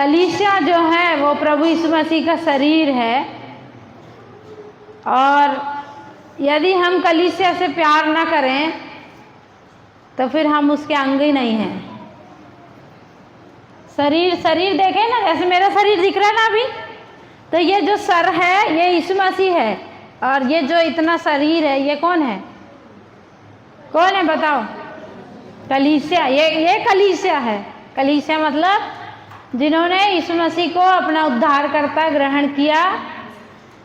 कलीसिया जो है वो प्रभु यीशु मसीह का शरीर है, और यदि हम कलीसिया से प्यार ना करें तो फिर हम उसके अंग ही नहीं हैं। शरीर देखें ना, जैसे मेरा शरीर दिख रहा है ना अभी, तो ये जो सर है ये यीशु मसीह है, और ये जो इतना शरीर है ये कौन है? कौन है बताओ? कलीसिया। ये कलीसिया है। कलीसिया मतलब जिन्होंने यीशु मसीह को अपना उद्धारकर्ता ग्रहण किया,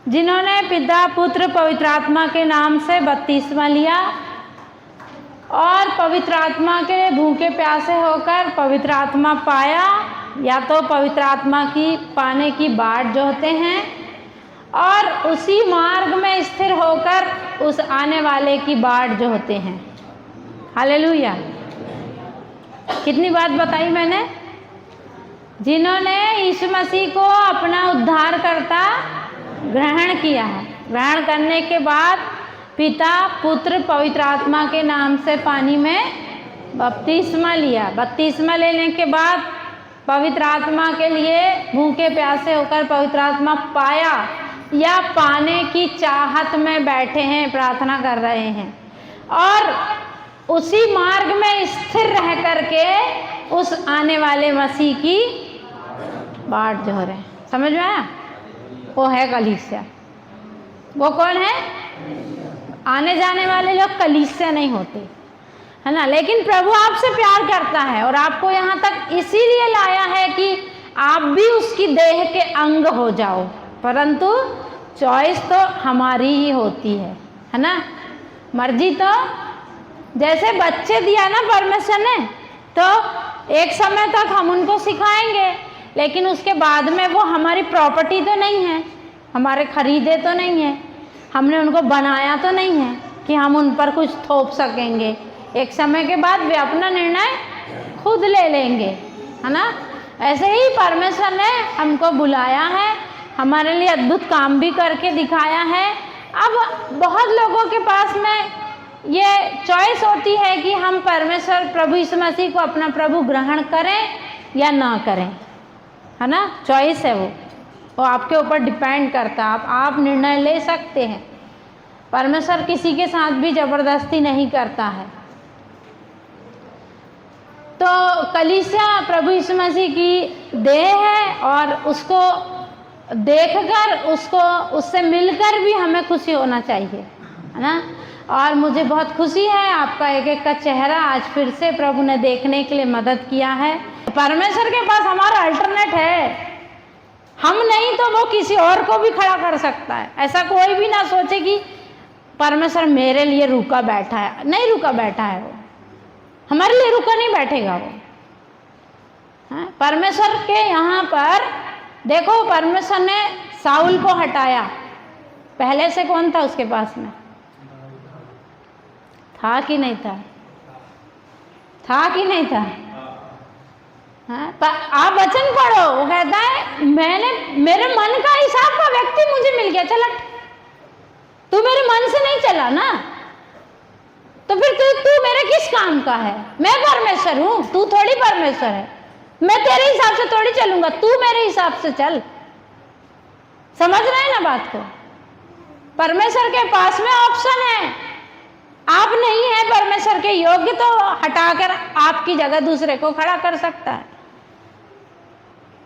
जिन्होंने पिता पुत्र पवित्र आत्मा के नाम से बपतिस्मा लिया और पवित्र आत्मा के भूखे प्यासे होकर पवित्र आत्मा पाया, या तो पवित्र आत्मा की पाने की बाट जोहते हैं, और उसी मार्ग में स्थिर होकर उस आने वाले की बाट जोहते हैं। हालेलुया। कितनी बात बताई मैंने? जिन्होंने यीशु मसीह को अपना उद्धारकर्ता ग्रहण किया है, ग्रहण करने के बाद पिता पुत्र पवित्र आत्मा के नाम से पानी में बपतिस्मा लिया। बपतिस्मा लेने के बाद पवित्र आत्मा के लिए भूखे प्यासे होकर पवित्र आत्मा पाया या पाने की चाहत में बैठे हैं, प्रार्थना कर रहे हैं, और उसी मार्ग में स्थिर रह करके उस आने वाले मसीह की बाट जो रहे हैं। समझ में आया? वो है कलीसिया। वो कौन है? आने जाने वाले लोग कलीसिया नहीं होते, है ना। लेकिन प्रभु आपसे प्यार करता है और आपको यहाँ तक इसीलिए लाया है कि आप भी उसकी देह के अंग हो जाओ, परंतु चॉइस तो हमारी ही होती है ना। मर्जी तो जैसे बच्चे दिया ना परमेश्वर ने, तो एक समय तक हम उनको सिखाएंगे, लेकिन उसके बाद में वो हमारी प्रॉपर्टी तो नहीं है, हमारे खरीदे तो नहीं है, हमने उनको बनाया तो नहीं है कि हम उन पर कुछ थोप सकेंगे। एक समय के बाद वे अपना निर्णय खुद ले लेंगे, है ना। ऐसे ही परमेश्वर ने हमको बुलाया है, हमारे लिए अद्भुत काम भी करके दिखाया है। अब बहुत लोगों के पास में ये चॉइस होती है कि हम परमेश्वर प्रभु यीशु मसीह को अपना प्रभु ग्रहण करें या ना करें, है ना। चॉइस है वो आपके ऊपर डिपेंड करता है। आप निर्णय ले सकते हैं। परमेश्वर किसी के साथ भी ज़बरदस्ती नहीं करता है। तो कलीसिया प्रभु यीशु मसीह की देह है, और उसको देखकर उससे मिलकर भी हमें खुशी होना चाहिए, है ना। और मुझे बहुत खुशी है आपका एक एक का चेहरा आज फिर से प्रभु ने देखने के लिए मदद किया है। परमेश्वर के पास हमारा अल्टरनेट है। हम नहीं तो वो किसी और को भी खड़ा कर सकता है। ऐसा कोई भी ना सोचे कि परमेश्वर मेरे लिए रुका बैठा है। नहीं रुका बैठा है वो, हमारे लिए रुका नहीं बैठेगा वो। हाँ? परमेश्वर के यहाँ पर देखो, परमेश्वर ने साउल को हटाया। पहले से कौन था उसके पास में? था कि नहीं था? था कि नहीं था? हाँ? आप वचन पढ़ो, वो कहता है मेरे मन का हिसाब का व्यक्ति मुझे मिल गया। चला, तू मेरे मन से नहीं चला ना, तो फिर तू मेरे किस काम का है? मैं परमेश्वर हूँ, तू थोड़ी परमेश्वर है। मैं तेरे हिसाब से थोड़ी चलूंगा, तू मेरे हिसाब से चल। समझ रहे हैं ना बात को? परमेश्वर के पास में ऑप्शन है। आप नहीं है परमेश्वर के योग्य, तो हटाकर आपकी जगह दूसरे को खड़ा कर सकता है।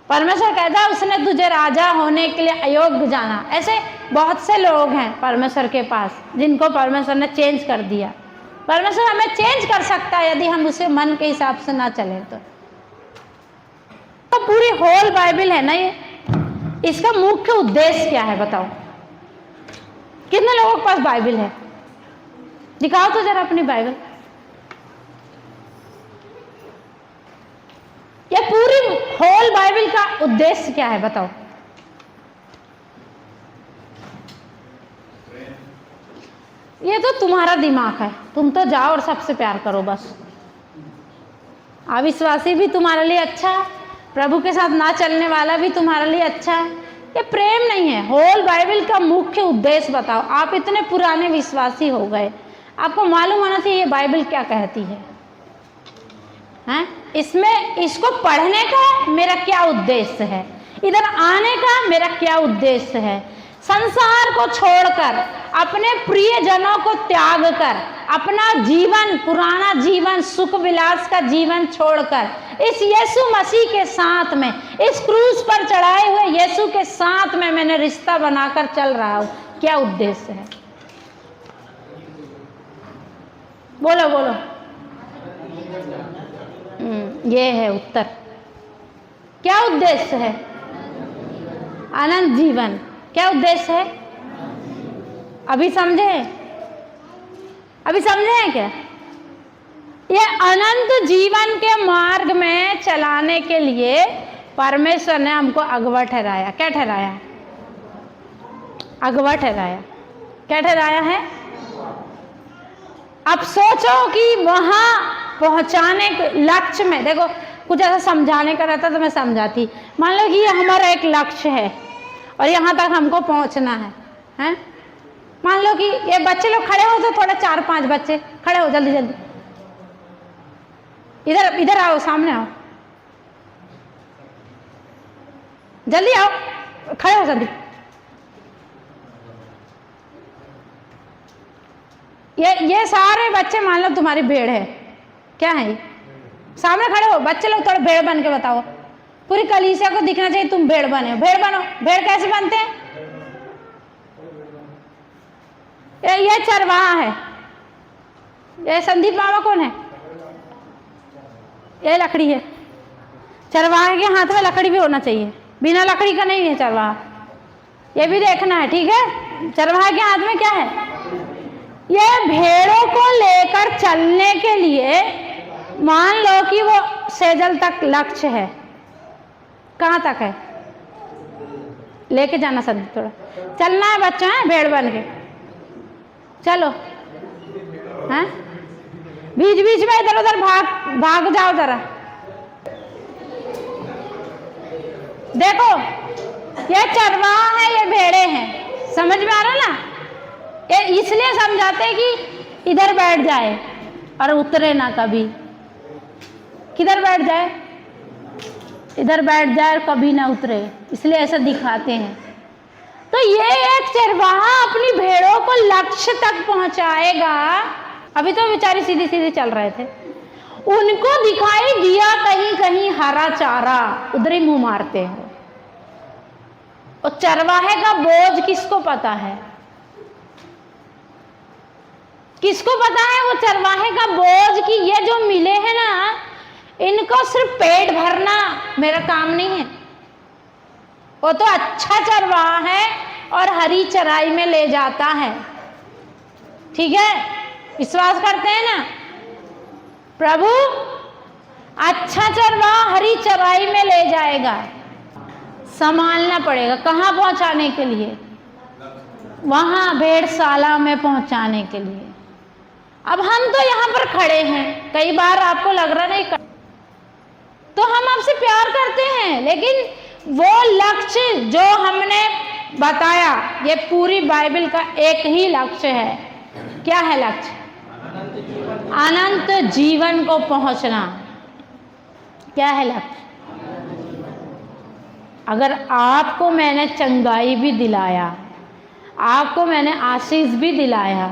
परमेश्वर कहता है उसने तुझे राजा होने के लिए अयोग्य जाना। ऐसे बहुत से लोग हैं परमेश्वर के पास जिनको परमेश्वर ने चेंज कर दिया। परमेश्वर हमें चेंज कर सकता है यदि हम उसे मन के हिसाब से ना चले तो पूरी होल बाइबल है ना ये, इसका मुख्य उद्देश्य क्या है बताओ? कितने लोगों के पास बाइबल है? दिखाओ तो जरा अपनी बाइबल। ये पूरी होल बाइबल का उद्देश्य क्या है बताओ? ये तो तुम्हारा दिमाग है, तुम तो जाओ और सबसे प्यार करो बस। अविश्वासी भी तुम्हारे लिए अच्छा है, प्रभु के साथ ना चलने वाला भी तुम्हारे लिए अच्छा है। ये प्रेम नहीं है। होल बाइबल का मुख्य उद्देश्य बताओ। आप इतने पुराने विश्वासी हो गए, आपको मालूम होना चाहिए ये बाइबल क्या कहती है, हैं? इसमें इसको पढ़ने का मेरा क्या उद्देश्य है, इधर आने का मेरा क्या उद्देश्य है। संसार को छोड़कर, अपने प्रियजनों को त्याग कर, अपना जीवन, पुराना जीवन, सुख विलास का जीवन छोड़कर इस यीशु मसीह के साथ में, इस क्रूस पर चढ़ाए हुए यीशु के साथ में मैंने रिश्ता बनाकर चल रहा हूं, क्या उद्देश्य है? बोलो बोलो। ये है उत्तर। क्या उद्देश्य है? अनंत जीवन। क्या उद्देश्य है? अभी समझे? अभी समझे हैं क्या? ये अनंत जीवन के मार्ग में चलाने के लिए परमेश्वर ने हमको अगुवा ठहराया। क्या ठहराया? अगुवा ठहराया। क्या ठहराया है? अब सोचो कि वहां पहुंचाने के लक्ष्य में, देखो कुछ ऐसा समझाने का रहता तो मैं समझाती। मान लो कि ये हमारा एक लक्ष्य है और यहाँ तक हमको पहुँचना है, हैं? मान लो कि ये बच्चे लोग खड़े हो, तो थोड़ा 4-5 बच्चे खड़े हो, जल्दी जल्दी इधर इधर आओ, सामने आओ, जल्दी आओ, खड़े हो जल्दी। ये सारे बच्चे मान लो तुम्हारी भेड़ है। क्या है ये? सामने खड़े हो बच्चे लोग, थोड़े भेड़ बन के बताओ। पूरी कलीसिया को दिखना चाहिए तुम भेड़ बने हो। भेड़ बनो। भेड़ कैसे बनते हैं? ये चरवाहा है। ये संदीप मामा कौन है? ये लकड़ी है। चरवाहे के हाथ में लकड़ी भी होना चाहिए, बिना लकड़ी का नहीं है चरवाहा। ये भी देखना है, ठीक है? चरवाहे के हाथ में क्या है? ये भेड़ों को लेकर चलने के लिए, मान लो कि वो सेजल तक लक्ष्य है। कहाँ तक है? लेके जाना संदीप, थोड़ा चलना है बच्चा, है भेड़ बन के चलो, हैं? बीच बीच में इधर उधर भाग जाओ जरा। देखो ये चरवाहा है, ये भेड़े हैं। समझ में आ रहा ना? ये इसलिए समझाते हैं कि इधर बैठ जाए और उतरे ना कभी। किधर बैठ जाए? इधर बैठ जाए और कभी ना उतरे, इसलिए ऐसा दिखाते हैं। तो ये एक चरवाहा अपनी भेड़ों को लक्ष्य तक पहुंचाएगा। अभी तो बेचारी सीधी सीधी चल रहे थे, उनको दिखाई दिया कहीं कहीं हरा चारा, उधर ही मुंह मारते हो। और चरवाहे का बोझ किसको पता है? किसको पता है वो चरवाहे का बोझ कि ये जो मिले हैं ना, इनको सिर्फ पेट भरना मेरा काम नहीं है। वो तो अच्छा चरवाहा है और हरी चराई में ले जाता है। ठीक है? विश्वास करते हैं ना? प्रभु अच्छा चरवाहा हरी चराई में ले जाएगा। संभालना पड़ेगा। कहाँ पहुंचाने के लिए? वहां भेड़शाला में पहुंचाने के लिए। अब हम तो यहाँ पर खड़े हैं, कई बार आपको लग रहा नहीं तो हम आपसे प्यार करते हैं, लेकिन वो लक्ष्य जो हमने बताया, ये पूरी बाइबल का एक ही लक्ष्य है। क्या है लक्ष्य? अनंत जीवन को पहुंचना। क्या है लक्ष्य? अगर आपको मैंने चंगाई भी दिलाया, आपको मैंने आशीष भी दिलाया,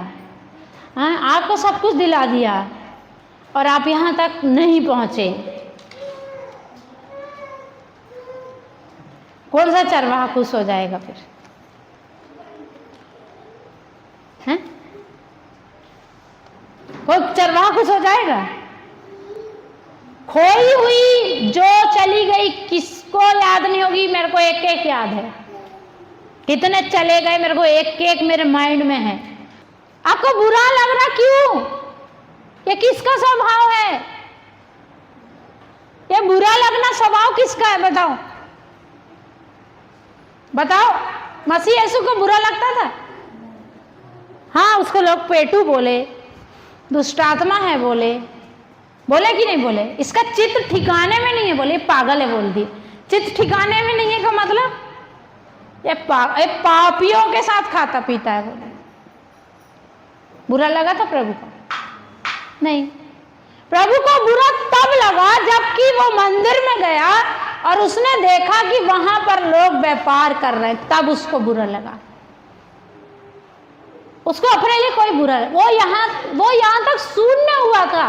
हाँ, आपको सब कुछ दिला दिया और आप यहाँ तक नहीं पहुँचे, कौन सा चरवाहा खुश हो जाएगा फिर? हैं? कोई चरवाहा खुश हो जाएगा? खोई हुई जो चली गई किसको याद नहीं होगी? मेरे को एक एक याद है। कितने चले गए मेरे को एक एक मेरे माइंड में है। आपको बुरा लग रहा क्यों? ये किसका स्वभाव है? ये बुरा लगना स्वभाव किसका है? बताओ बताओ। मसीह यीशु को बुरा लगता था? हाँ, उसको लोग पेटू बोले, दुष्टात्मा है बोले, बोले कि नहीं बोले? इसका चित्त ठिकाने में नहीं है बोले, पागल है बोल दी। चित्त ठिकाने में नहीं है का मतलब ये पापियों के साथ खाता पीता है बोले। बुरा लगा था प्रभु को? नहीं। प्रभु को बुरा तब लगा जबकि वो मंदिर में गया और उसने देखा कि वहां पर लोग व्यापार कर रहे हैं, तब उसको बुरा लगा। उसको अपने लिए कोई बुरा लगा। वो यहां तक शून्य हुआ था।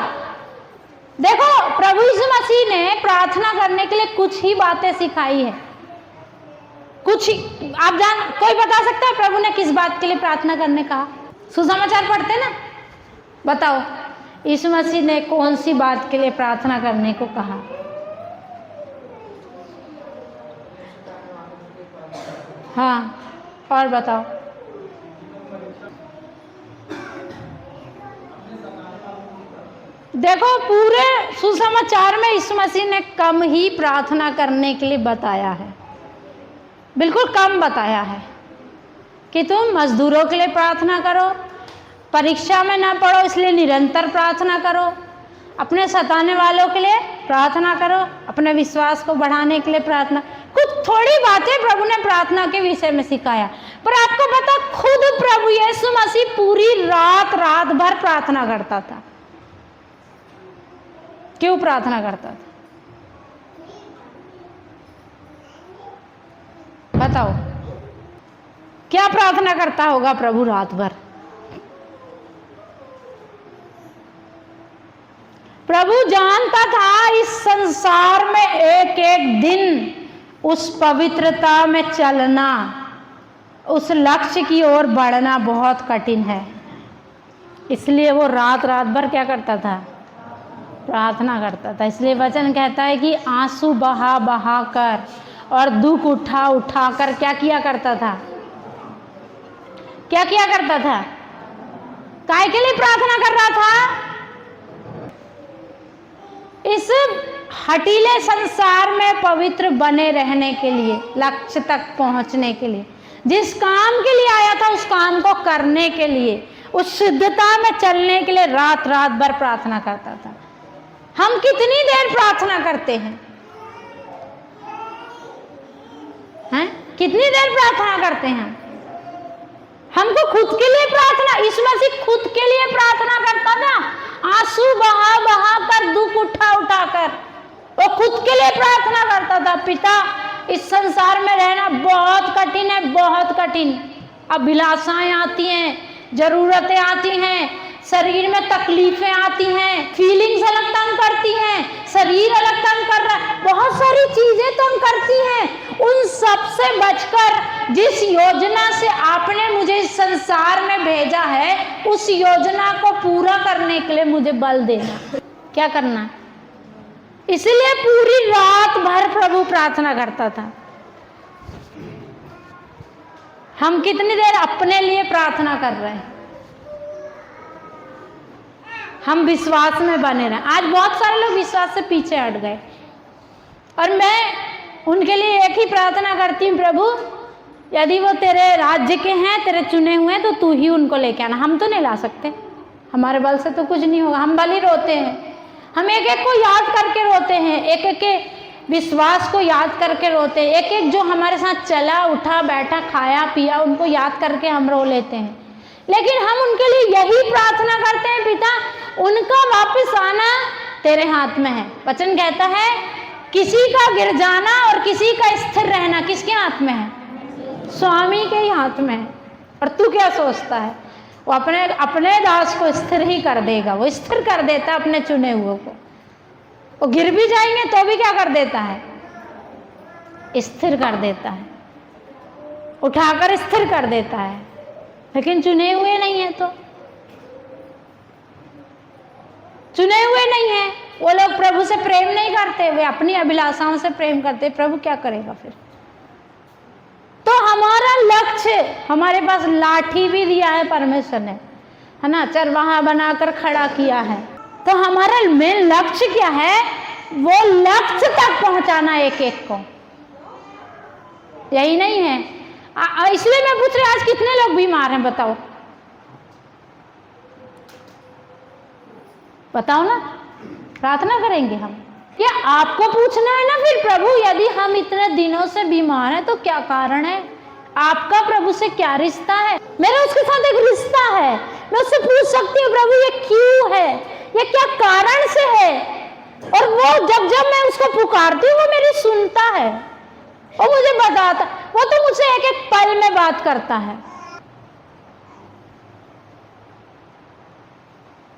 देखो, प्रभु यीशु मसीह ने प्रार्थना करने के लिए कुछ ही बातें सिखाई है। कुछ आप कोई बता सकता है प्रभु ने किस बात के लिए प्रार्थना करने कहा? सुसमाचार पढ़ते ना, बताओ यीशु मसीह ने कौन सी बात के लिए प्रार्थना करने को कहा? हाँ, और बताओ। देखो, पूरे सुसमाचार में यीशु मसीह ने कम ही प्रार्थना करने के लिए बताया है, बिल्कुल कम बताया है कि तुम मजदूरों के लिए प्रार्थना करो, परीक्षा में ना पढ़ो इसलिए निरंतर प्रार्थना करो, अपने सताने वालों के लिए प्रार्थना करो, अपने विश्वास को बढ़ाने के लिए प्रार्थना। कुछ थोड़ी बातें प्रभु ने प्रार्थना के विषय में सिखाया, पर आपको पता, खुद प्रभु यीशु मसीह पूरी रात भर प्रार्थना करता था। क्यों प्रार्थना करता था? बताओ, क्या प्रार्थना करता होगा प्रभु रात भर? प्रभु जानता था इस संसार में एक एक दिन उस पवित्रता में चलना, उस लक्ष्य की ओर बढ़ना बहुत कठिन है। इसलिए वो रात भर क्या करता था? प्रार्थना करता था। इसलिए वचन कहता है कि आंसू बहा कर और दुख उठा कर क्या किया करता था? क्या किया करता था? काय के लिए प्रार्थना कर रहा था? इस हटीले संसार में पवित्र बने रहने के लिए, लक्ष्य तक पहुंचने के लिए, जिस काम के लिए आया था उस काम को करने के लिए, उस शुद्धता में चलने के लिए रात भर प्रार्थना करता था। हम कितनी देर प्रार्थना करते हैं? कितनी देर प्रार्थना करते हैं? हमको खुद के लिए प्रार्थना, यीशु मसीह खुद के लिए प्रार्थना करता था, आंसू बहा कर, दुख उठा कर, वो खुद के लिए प्रार्थना करता था। पिता, इस संसार में रहना बहुत कठिन है, बहुत कठिन। अभिलाषाएं आती हैं, जरूरतें आती हैं, शरीर में तकलीफें आती हैं, फीलिंग्स अलग तंग करती हैं, शरीर अलग तंग कर रहा है, बहुत सारी चीजें तंग करती हैं। उन सब से बचकर जिस योजना से आपने मुझे इस संसार में भेजा है, उस योजना को पूरा करने के लिए मुझे बल देना। क्या करना? इसलिए पूरी रात भर प्रभु प्रार्थना करता था। हम कितनी देर अपने लिए प्रार्थना कर रहे हैं? हम विश्वास में बने रहे। आज बहुत सारे लोग विश्वास से पीछे हट गए, और मैं उनके लिए एक ही प्रार्थना करती हूँ, प्रभु यदि वो तेरे राज्य के हैं, तेरे चुने हुए हैं, तो तू ही उनको लेके आना। हम तो नहीं ला सकते, हमारे बल से तो कुछ नहीं होगा। हम बल ही रोते हैं, हम एक एक को याद करके रोते हैं, एक एक के विश्वास को याद करके रोते हैं, एक एक जो हमारे साथ चला, उठा, बैठा, खाया, पिया, उनको याद करके हम रो लेते हैं। लेकिन हम उनके लिए यही प्रार्थना करते हैं, पिता उनका वापस आना तेरे हाथ में है। वचन कहता है किसी का गिर जाना और किसी का स्थिर रहना किसके हाथ में है? स्वामी के ही हाथ में है। और तू क्या सोचता है? वो अपने दास को स्थिर ही कर देगा। वो स्थिर कर देता है अपने चुने हुए को। वो गिर भी जाएंगे तो भी क्या कर देता है? स्थिर कर देता है, उठाकर स्थिर कर देता है। लेकिन चुने हुए नहीं है, तो चुने हुए नहीं है, वो लोग प्रभु से प्रेम नहीं करते, वे अपनी अभिलाषाओं से प्रेम करते। प्रभु क्या करेगा फिर? तो हमारा लक्ष्य, हमारे पास लाठी भी दिया है परमेश्वर ने, है ना, चरवाहा बनाकर खड़ा किया है। तो हमारा मेन लक्ष्य क्या है? वो लक्ष्य तक पहुंचाना एक एक को, यही नहीं है? इसलिए मैं पूछ रही, आज कितने लोग बीमार हैं? बताओ ना। प्रार्थना करेंगे हम? या आपको पूछना है ना फिर, प्रभु यदि हम इतने दिनों से बीमार हैं तो क्या कारण है? आपका प्रभु से क्या रिश्ता है? मेरा उसके साथ एक रिश्ता है। मैं उससे पूछ सकती हूँ, प्रभु ये क्यों है? ये क्या कारण से है? और वो जब जब मैं उसको पुकारती हूँ वो मेरी सुनता है, वो मुझे बताता, वो तो मुझसे एक एक पल में बात करता है।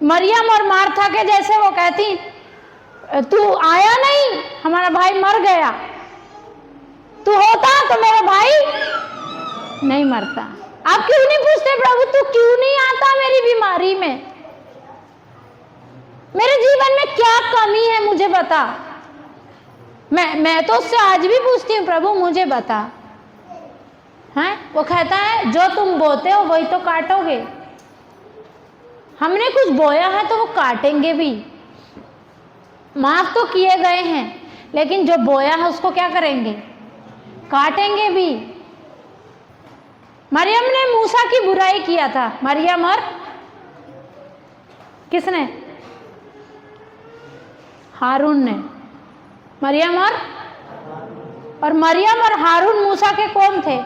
मरियम और मार्था के जैसे वो कहती, तू आया नहीं, हमारा भाई मर गया, तू होता तो मेरा भाई नहीं मरता। आप क्यों नहीं पूछते प्रभु तू क्यों नहीं आता मेरी बीमारी में, मेरे जीवन में क्या कमी है मुझे बता। मैं तो उससे आज भी पूछती हूँ, प्रभु मुझे बता। हैं? वो कहता है जो तुम बोते हो वही तो काटोगे। हमने कुछ बोया है तो वो काटेंगे भी। माफ तो किए गए हैं, लेकिन जो बोया है उसको क्या करेंगे? काटेंगे भी। मरियम ने मूसा की बुराई किया था। मरियम और किसने? हारून ने। मरियम और मरियम और हारून मूसा के कौन थे?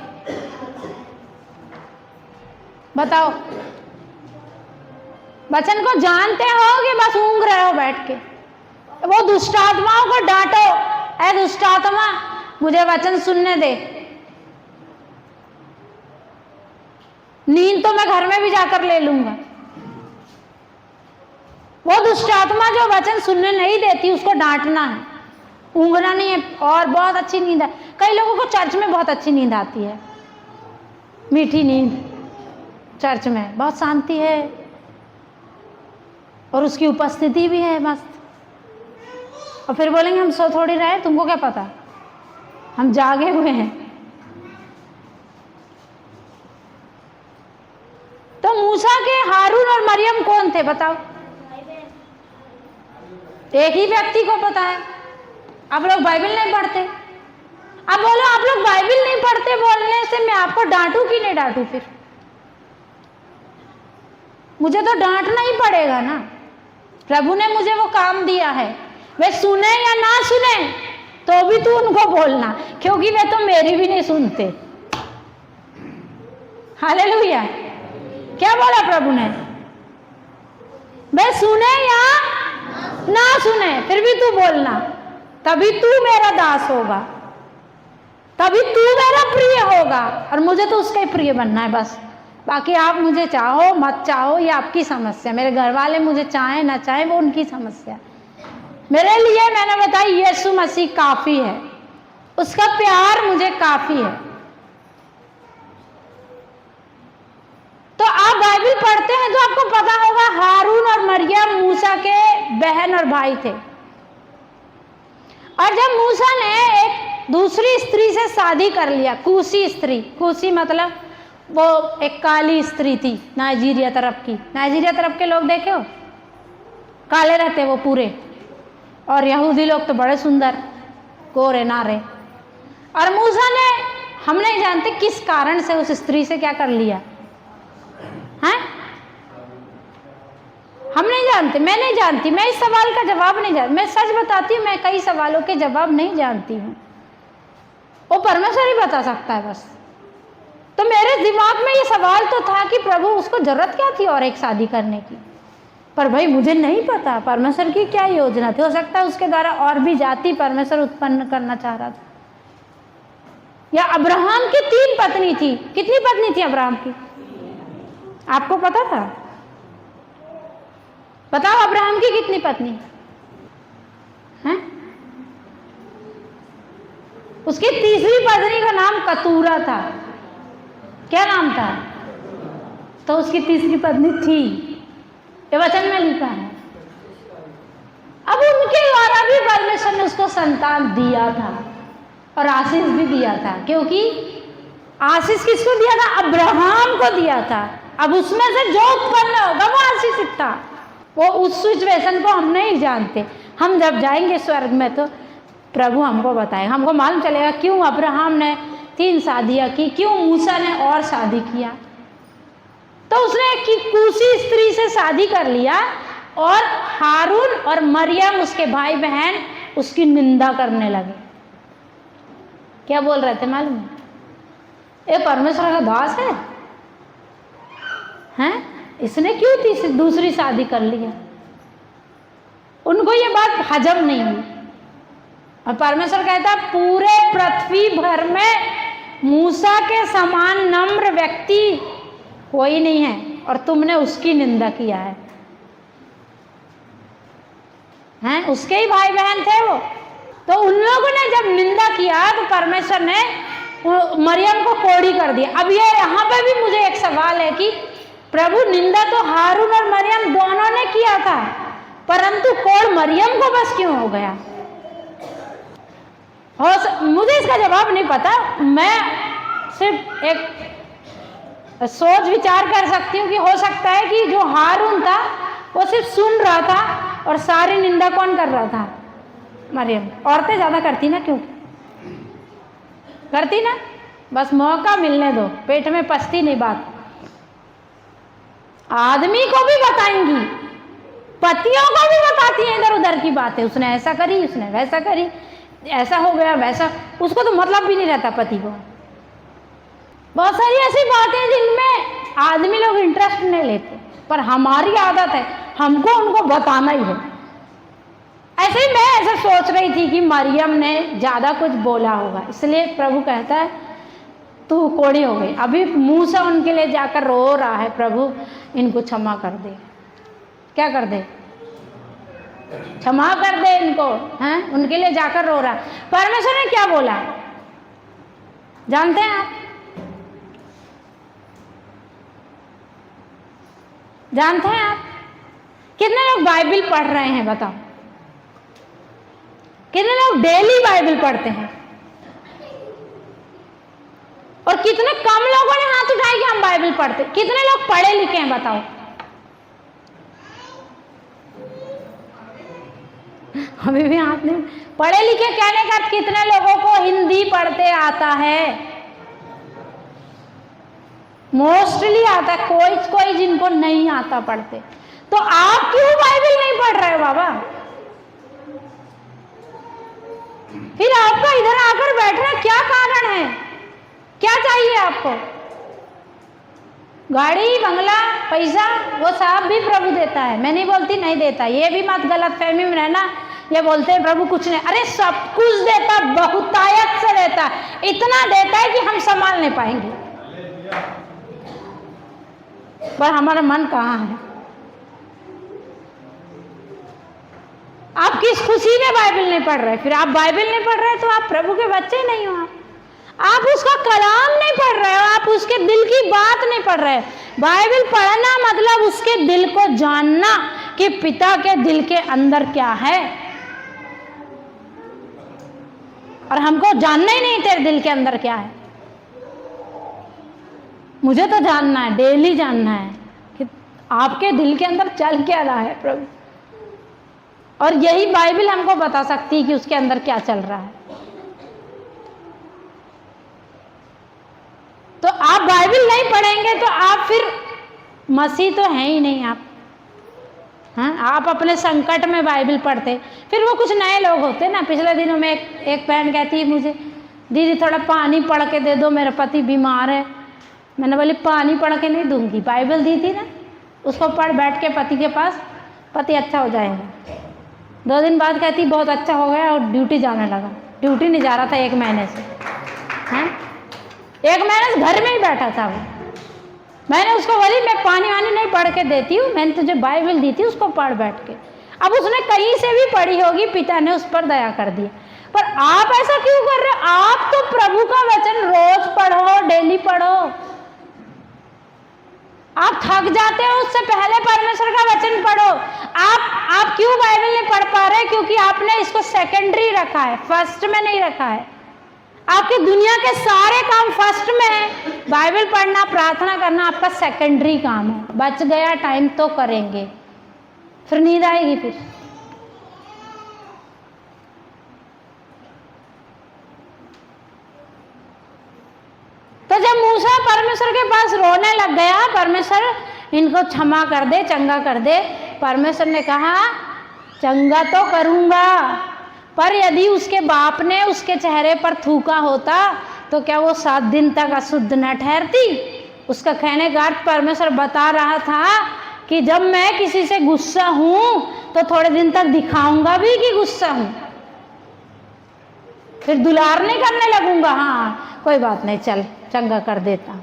बताओ। वचन को जानते हो कि बस ऊँग रहे हो बैठ के? वो दुष्ट आत्माओं को डांटो, ऐ दुष्ट आत्मा मुझे वचन सुनने दे। नींद तो मैं घर में भी जाकर ले लूंगा। वो दुष्ट आत्मा जो वचन सुनने नहीं देती उसको डांटना है, ऊँगना नहीं है। और बहुत अच्छी नींद है। कई लोगों को चर्च में बहुत अच्छी नींद आती है, मीठी नींद। चर्च में बहुत शांति है और उसकी उपस्थिति भी है मस्त। और फिर बोलेंगे हम सो थोड़ी रहे, तुमको क्या पता, हम जागे हुए हैं। तो मूसा के हारून और मरियम कौन थे बताओ? एक ही व्यक्ति को पता है। आप लोग बाइबल नहीं पढ़ते। अब बोलो आप लोग बाइबल नहीं पढ़ते बोलने से मैं आपको डांटू कि नहीं डांटू? फिर मुझे तो डांटना ही पड़ेगा ना। प्रभु ने मुझे वो काम दिया है, वे सुने या ना सुने तो भी तू उनको बोलना, क्योंकि वे तो मेरी भी नहीं सुनते। हालेलुया। क्या बोला प्रभु ने? वे सुने या ना सुने फिर भी तू बोलना, तभी तू मेरा दास होगा, तभी तू मेरा प्रिय होगा। और मुझे तो उसका ही प्रिय बनना है बस। बाकी आप मुझे चाहो मत चाहो ये आपकी समस्या। मेरे घर वाले मुझे चाहे ना चाहे वो उनकी समस्या। मेरे लिए मैंने बताया यीशु मसीह काफी है, उसका प्यार मुझे काफी है। तो आप बाइबल पढ़ते हैं तो आपको पता होगा हारून और मरियम मूसा के बहन और भाई थे। और जब मूसा ने एक दूसरी स्त्री से शादी कर लिया, कूशी स्त्री, कूशी मतलब वो एक काली स्त्री थी नाइजीरिया तरफ की। नाइजीरिया तरफ के लोग देखे हो, काले रहते वो पूरे, और यहूदी लोग तो बड़े सुंदर गोरे नारे। और मूसा ने, हम नहीं जानते किस कारण से उस स्त्री से क्या कर लिया हैं, हम नहीं जानते, मैं नहीं जानती, मैं इस सवाल का जवाब नहीं जानती। मैं सच बताती हूँ, मैं कई सवालों के जवाब नहीं जानती हूँ, वो परमेश्वर ही बता सकता है बस। तो मेरे दिमाग में ये सवाल तो था कि प्रभु उसको जरूरत क्या थी और एक शादी करने की, पर भाई मुझे नहीं पता परमेश्वर की क्या योजना थी। हो सकता है उसके द्वारा और भी जाति परमेश्वर उत्पन्न करना चाह रहा था। या अब्राहम की 3 पत्नी थी। कितनी पत्नी थी अब्राहम की? आपको पता था? बताओ अब्राहम की कितनी पत्नी हैं? उसकी तीसरी पत्नी का नाम कतूरा था। क्या नाम था? तो उसकी तीसरी पत्नी थी, ये वचन में लिखा है। अब उनके द्वारा भी परमेश्वर ने उसको संतान दिया था और आशीष भी दिया था, क्योंकि आशीष किसको दिया था? अब्राहम को दिया था। अब उसमें से जो उत्पन्न होगा वो आशीषित था। वो उस सिचुएशन को हम नहीं जानते। हम जब जाएंगे स्वर्ग में तो प्रभु हमको बताएगा, हमको मालूम चलेगा क्यों अब्राहम ने 3 शादियां की, क्यों मूसा ने और शादी किया। तो उसने एक कूशी स्त्री से शादी कर लिया और हारून और मरियम उसके भाई बहन उसकी निंदा करने लगे। क्या बोल रहे थे मालूम? ये परमेश्वर का दास है हैं? इसने क्यों दूसरी शादी कर लिया? उनको ये बात हजम नहीं हुई। और परमेश्वर कहता है पूरे पृथ्वी भर में मूसा के समान नम्र व्यक्ति कोई नहीं है और तुमने उसकी निंदा किया है। हैं? उसके ही भाई बहन थे वो। तो उन लोगों ने जब निंदा किया तो परमेश्वर ने मरियम को कोड़ी कर दिया। अब ये यहाँ पे भी मुझे एक सवाल है कि प्रभु निंदा तो हारून और मरियम दोनों ने किया था, परंतु कोड़ मरियम को बस क्यों हो गया? मुझे इसका जवाब नहीं पता। मैं सिर्फ एक सोच विचार कर सकती हूँ कि हो सकता है कि जो हारून था वो सिर्फ सुन रहा था और सारी निंदा कौन कर रहा था? मरियम। औरतें ज्यादा करती ना, क्यों करती ना? बस मौका मिलने दो, पेट में पचती नहीं बात। आदमी को भी बताएंगी, पतियों को भी बताती हैं इधर उधर की बातें। उसने ऐसा करी, उसने वैसा करी, ऐसा हो गया वैसा। उसको तो मतलब भी नहीं रहता पति को। बहुत सारी ऐसी बातें जिनमें आदमी लोग इंटरेस्ट नहीं लेते, पर हमारी आदत है हमको उनको बताना ही है। ऐसे ही मैं ऐसा सोच रही थी कि मरियम ने ज़्यादा कुछ बोला होगा, इसलिए प्रभु कहता है तू कोड़ी हो गई। अभी मूसा उनके लिए जाकर रो रहा है, प्रभु इनको क्षमा कर दे। क्या कर दे? क्षमा कर दे इनको, हैं? उनके लिए जाकर रो रहा। परमेश्वर ने क्या बोला जानते हैं आप? जानते हैं आप? कितने लोग बाइबल पढ़ रहे हैं बताओ? कितने लोग डेली बाइबल पढ़ते हैं? और कितने कम लोगों ने हाथ उठाए कि हम बाइबल पढ़ते? कितने लोग पढ़े लिखे हैं बताओ? अभी भी हाथ नहीं। पढ़े लिखे कहने का कितने लोगों को हिंदी पढ़ते आता है? मोस्टली आता है, कोई कोई जिनको नहीं आता पढ़ते। तो आप क्यों बाइबल नहीं पढ़ रहे हो बाबा? फिर आपका इधर आकर बैठना क्या कारण है? क्या चाहिए आपको? गाड़ी, बंगला, पैसा, वो सब भी प्रभु देता है। मैं नहीं बोलती नहीं देता, ये भी मत गलत फहमी में रहना। ये बोलते हैं प्रभु कुछ नहीं, अरे सब कुछ देता, बहुतायत से देता, इतना देता है कि हम संभाल नहीं पाएंगे। पर हमारा मन कहाँ है? आप किस खुशी में बाइबल नहीं पढ़ रहे? फिर आप बाइबल नहीं पढ़ रहे तो आप प्रभु के बच्चे नहीं हो। आप उसका कलाम नहीं पढ़ रहे हो, आप उसके दिल की बात नहीं पढ़ रहे। बाइबल पढ़ना मतलब उसके दिल को जानना कि पिता के दिल के अंदर क्या है। और हमको जानना ही नहीं तेरे दिल के अंदर क्या है। मुझे तो जानना है, डेली जानना है कि आपके दिल के अंदर चल क्या रहा है प्रभु। और यही बाइबल हमको बता सकती है कि उसके अंदर क्या चल रहा है। तो आप बाइबल नहीं पढ़ेंगे तो आप फिर मसीह तो हैं ही नहीं आप। हाँ, आप अपने संकट में बाइबल पढ़ते। फिर वो कुछ नए लोग होते ना। पिछले दिनों में एक बहन कहती है मुझे, दीदी थोड़ा पानी पढ़ के दे दो, मेरा पति बीमार है। मैंने बोली पानी पढ़ के नहीं दूंगी, बाइबल दी थी ना, उसको पढ़ बैठ के पति के पास, पति अच्छा हो जाएगा। 2 दिन बाद कहती बहुत अच्छा हो गया और ड्यूटी जाने लगा। ड्यूटी नहीं जा रहा था 1 महीने से। हैं? 1 महीने से घर में ही बैठा था वो। मैंने उसको बोली मैं पानी वानी नहीं पढ़ के देती हूँ, मैंने तुझे बाइबल दी थी, उसको पढ़ बैठ के। अब उसने कहीं से भी पढ़ी होगी, पिता ने उस पर दया कर दिया। पर आप ऐसा क्यों कर रहे हो? आप तो प्रभु का वचन रोज पढ़ो, डेली पढ़ो। आप थक जाते हो, उससे पहले परमेश्वर का वचन पढ़ो। आप क्यों बाइबल नहीं पढ़ पा रहे? क्योंकि आपने इसको सेकेंडरी रखा है, फर्स्ट में नहीं रखा है। आपकी दुनिया के सारे काम फर्स्ट में है। बाइबल पढ़ना, प्रार्थना करना आपका सेकेंडरी काम है। बच गया टाइम तो करेंगे, फिर नींद आएगी। फिर तो जब मूसा परमेश्वर के पास रोने लग गया, परमेश्वर इनको क्षमा कर दे, चंगा कर दे। परमेश्वर ने कहा चंगा तो करूंगा, पर यदि उसके बाप ने उसके चेहरे पर थूका होता तो क्या वो 7 दिन तक अशुद्ध न ठहरती? उसका कहने का अर्थ परमेश्वर बता रहा था कि जब मैं किसी से गुस्सा हूं तो थोड़े दिन तक दिखाऊंगा भी कि गुस्सा हूं, फिर दुलार नहीं करने लगूंगा, हाँ कोई बात नहीं चल चंगा कर देता।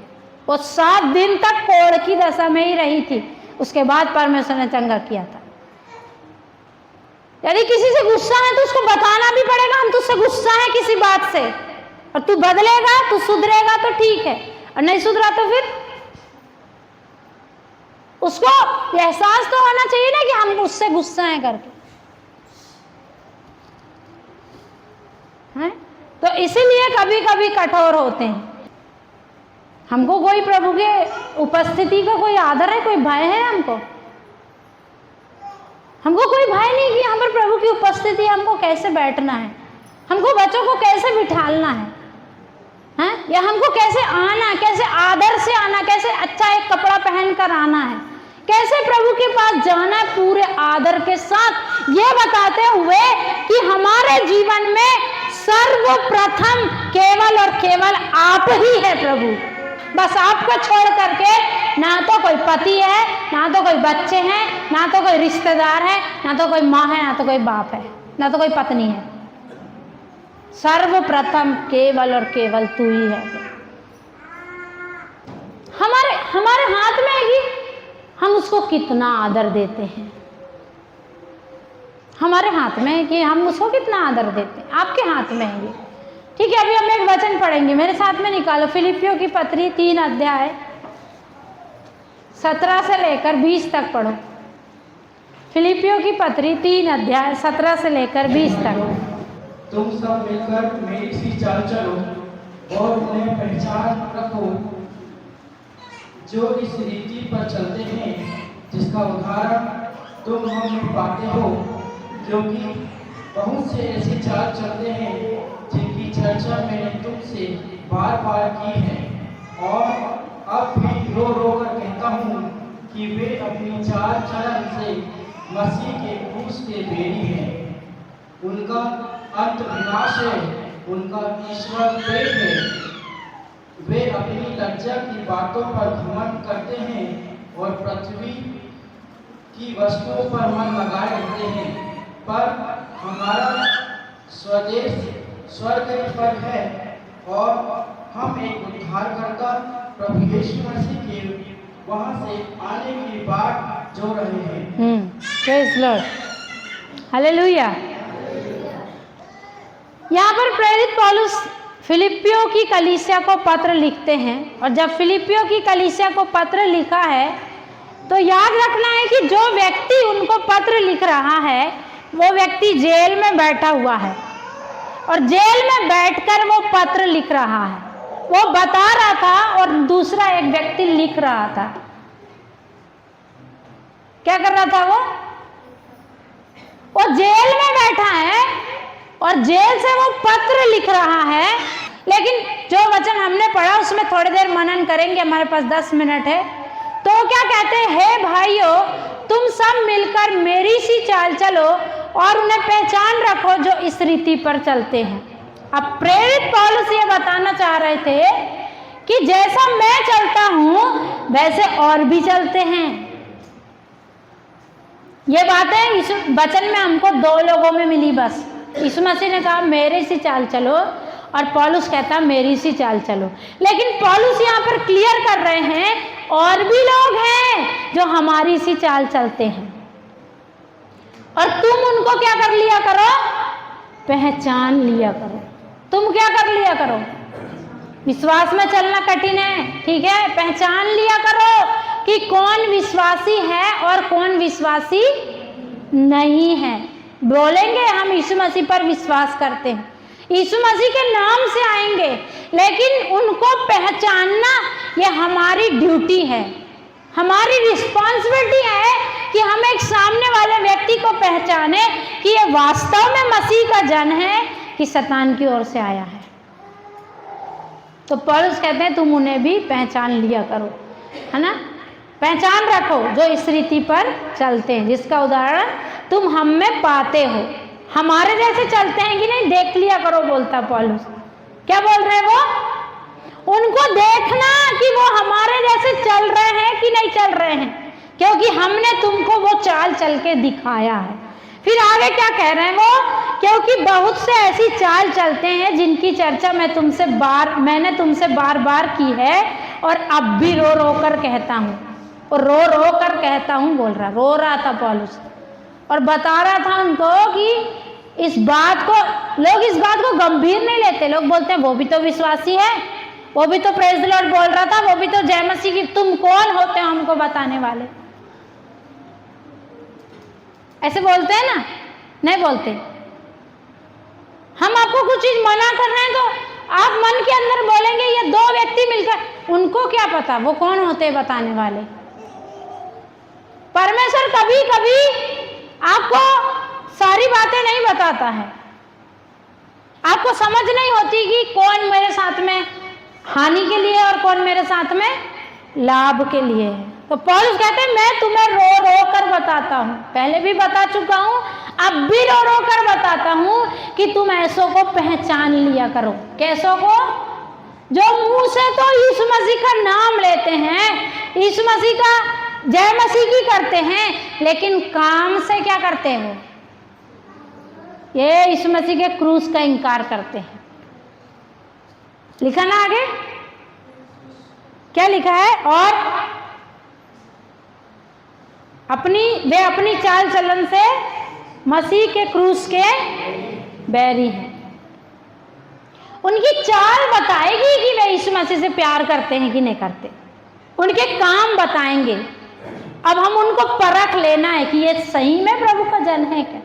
वो 7 दिन तक कोढ़ की दशा में ही रही थी, उसके बाद परमेश्वर ने चंगा किया था। यदि किसी से गुस्सा है तो उसको बताना भी पड़ेगा, हम तुझसे गुस्सा है किसी बात से, और तू बदलेगा, तू सुधरेगा तो ठीक है, और नहीं सुधरा तो फिर उसको एहसास तो होना चाहिए ना कि हम उससे गुस्सा है करके, हैं? तो इसीलिए कभी कभी कठोर होते हैं। हमको कोई प्रभु के उपस्थिति का कोई आदर है, कोई भय है हमको कोई भय नहीं कि यहाँ पर प्रभु की उपस्थिति, हमको कैसे बैठना है, हमको बच्चों को कैसे बिठालना है, हैं? या हमको कैसे आना, कैसे आदर से आना, कैसे अच्छा एक कपड़ा पहनकर आना है, कैसे प्रभु के पास जाना है पूरे आदर के साथ, ये बताते हुए कि हमारे जीवन में सर्वप्रथम केवल और केवल आप ही है प्रभु। बस आपको छोड़ करके ना तो कोई पति है, ना तो कोई बच्चे हैं, ना तो कोई रिश्तेदार है, ना तो कोई माँ है, ना तो कोई बाप है, ना तो कोई पत्नी है। सर्वप्रथम केवल और केवल तू ही है। हमारे हाथ में है कि हम उसको कितना आदर देते हैं, हमारे हाथ में है कि हम उसको कितना आदर देते हैं, आपके हाथ में है ये। ठीक है, अभी हम एक वचन पढ़ेंगे, मेरे साथ में निकालो, फिलिपियों की पत्री 3 अध्याय 17 से लेकर 20 तक पढ़ो। फिलिपियों की पत्री 3 अध्याय 17 से लेकर 20 तक। तुम सब मिलकर मेरी सी चाल चलो और उन्हें पहचान रखो जो इस रीति पर चलते हैं जिसका उदाहरण तुम हमें पाते हो, क्योंकि बहुत से ऐसे चाल चलते हैं जिनकी चर्चा मैंने तुमसे बार बार की है, और अब भी रो रो कर कहता हूँ कि वे अपनी चाल चलन से मसीह के क्रूस के बेरी हैं। उनका अंत विनाश है, उनका ईश्वर प्रेम है। वे अपनी लज्जा की बातों पर घमंड करते हैं और पृथ्वी की वस्तुओं पर मन लगाए रहते हैं, पर हमारा स्वदेश स्वर्ग पर है और हम एक उद्धारकर्ता प्रभु यीशु मसीह के वहां से आने की बाट जो रहे हैं। Praise Lord, hallelujah. यहाँ पर प्रेरित पौलुस फिलिपियों की कलीसिया को पत्र लिखते हैं, और जब फिलिपियों की कलीसिया को पत्र लिखा है तो याद रखना है कि जो व्यक्ति उनको पत्र लिख रहा है वो व्यक्ति जेल में बैठा हुआ है, और जेल में बैठकर वो पत्र लिख रहा है। वो बता रहा था और दूसरा एक व्यक्ति लिख रहा था। क्या कर रहा था वो जेल में बैठा है और जेल से वो पत्र लिख रहा है। लेकिन जो वचन हमने पढ़ा उसमें थोड़ी देर मनन करेंगे, हमारे पास 10 मिनट है। तो क्या कहते हैं, हे भाइयों तुम सब मिलकर मेरी सी चाल चलो और उन्हें पहचान रखो जो इस रीति पर चलते हैं। अब प्रेरित पौलुस ये बताना चाह रहे थे कि जैसा मैं चलता हूं वैसे और भी चलते हैं। ये बातें इस वचन में हमको 2 लोगों में मिली बस। यीशु मसीह ने कहा मेरी सी चाल चलो, और पौलुस कहता मेरी सी चाल चलो। लेकिन पौलुस यहाँ पर क्लियर कर रहे हैं और भी लोग हैं जो हमारी सी चाल चलते हैं, और तुम उनको क्या कर लिया करो, पहचान लिया करो। तुम क्या कर लिया करो, विश्वास में चलना कठिन है, ठीक है, पहचान लिया करो कि कौन विश्वासी है और कौन विश्वासी नहीं है। बोलेंगे हम यीशु मसीह पर विश्वास करते हैं, यीशु मसीह के नाम से आएंगे, लेकिन उनको पहचानना ये हमारी ड्यूटी है, हमारी रिस्पॉन्सिबिलिटी है कि हम एक सामने वाले व्यक्ति को पहचाने कि ये वास्तव में मसीह का जन है कि शैतान की ओर से आया है। तो पौलुस कहते हैं तुम उन्हें भी पहचान लिया करो, है ना, पहचान रखो जो इस रीति पर चलते हैं जिसका उदाहरण तुम हम में पाते हो। हमारे जैसे चलते हैं कि नहीं देख लिया करो, बोलता पौलुस। क्या बोल रहे हैं वो, उनको देखना कि वो हमारे जैसे चल रहे हैं कि नहीं चल रहे हैं, क्योंकि हमने ने तुमको वो चाल चल के दिखाया है। फिर आगे क्या कह रहे हैं वो, क्योंकि बहुत से ऐसी चाल चलते हैं जिनकी चर्चा मैंने तुमसे बार बार की है और अब भी रो रो कर कहता हूँ, और रो रो कर कहता हूँ रो रहा था पौलुस, और बता रहा था उनको कि लोग इस बात को गंभीर नहीं लेते। लोग बोलते हैं वो भी तो विश्वासी है, वो भी तो प्रेज द लॉर्ड बोल रहा था, वो भी तो जय मसीह की, तुम कौन होते हो हमको बताने वाले? ऐसे बोलते हैं ना? नहीं बोलते। हम आपको कुछ चीज मना कर रहे हैं तो आप मन के अंदर बोलेंगे ये दो व्यक्ति मिलकर, उनको क्या पता वो कौन होते हैं बताने वाले। परमेश्वर कभी कभी आपको सारी बातें नहीं बताता है, आपको समझ नहीं होती कि कौन मेरे साथ में हानि के लिए और कौन मेरे साथ में लाभ के लिए है। तो पौलुस कहते हैं मैं तुम्हें रो रो कर बताता हूँ, पहले भी बता चुका हूँ, अब भी रो रो कर बताता हूँ कि तुम ऐसों को पहचान लिया करो। कैसों को? जो मुंह से तो यीशु मसीह का नाम लेते हैं, यीशु मसीह का जय मसीह की करते हैं, लेकिन काम से क्या करते हैं वो? ये यीशु मसीह के क्रूस का इनकार करते हैं। लिखा ना आगे क्या लिखा है? और वे अपनी चाल चलन से मसीह के क्रूस के बैरी हैं। उनकी चाल बताएगी कि वे यीशु मसीह से प्यार करते हैं कि नहीं करते, उनके काम बताएंगे। अब हम उनको परख लेना है कि ये सही में प्रभु का जन है क्या।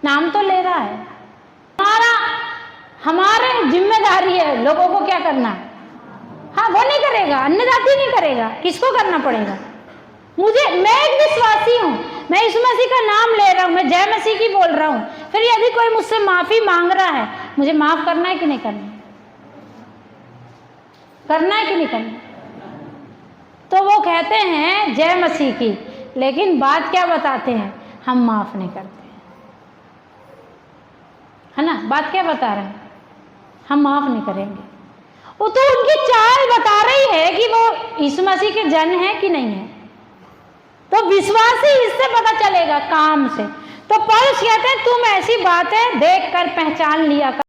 नाम तो ले रहा है, हमारे जिम्मेदारी है लोगों को क्या करना है। हाँ, वो नहीं करेगा, अन्य जाति नहीं करेगा, किसको करना पड़ेगा? मैं एक विश्वासी हूँ, मैं यीशु मसीह का नाम ले रहा हूँ, मैं जय मसीह की बोल रहा हूँ, फिर यदि कोई मुझसे माफी मांग रहा है, मुझे माफ करना है कि नहीं करना? करना है कि नहीं करना? तो वो कहते हैं जय मसीह की, लेकिन बात क्या बताते हैं? हम माफ नहीं करते, है ना? बात क्या बता रहे हैं? हम माफ नहीं करेंगे। वो तो उनकी चाल बता रही है कि वो यीशु मसीह के जन है कि नहीं है। तो विश्वासी इससे पता चलेगा, काम से। तो पौलुस कहते हैं तुम ऐसी बातें देखकर पहचान लिया कर।